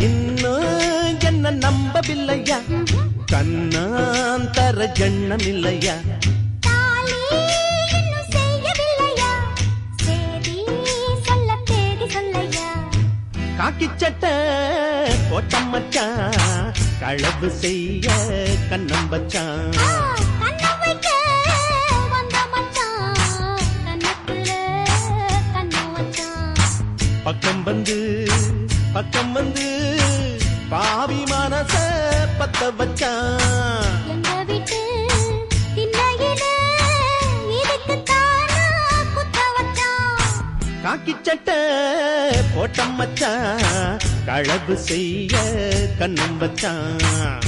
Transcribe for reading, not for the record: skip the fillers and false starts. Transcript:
இன்னும் என்ன நம்பவில்லையா கண்ணாந்தர ஜண்ணம் இல்லையா காக்கி சட்டை போட்டம் மச்சான் களவு செய்ய கண்ணம் வச்சான் பக்கம் வந்து பாவி மனச பத்த வச்சான் காக்கி சட்டை போட்டம் மச்சான் களவு செய்ய கண்ணம் வச்சான்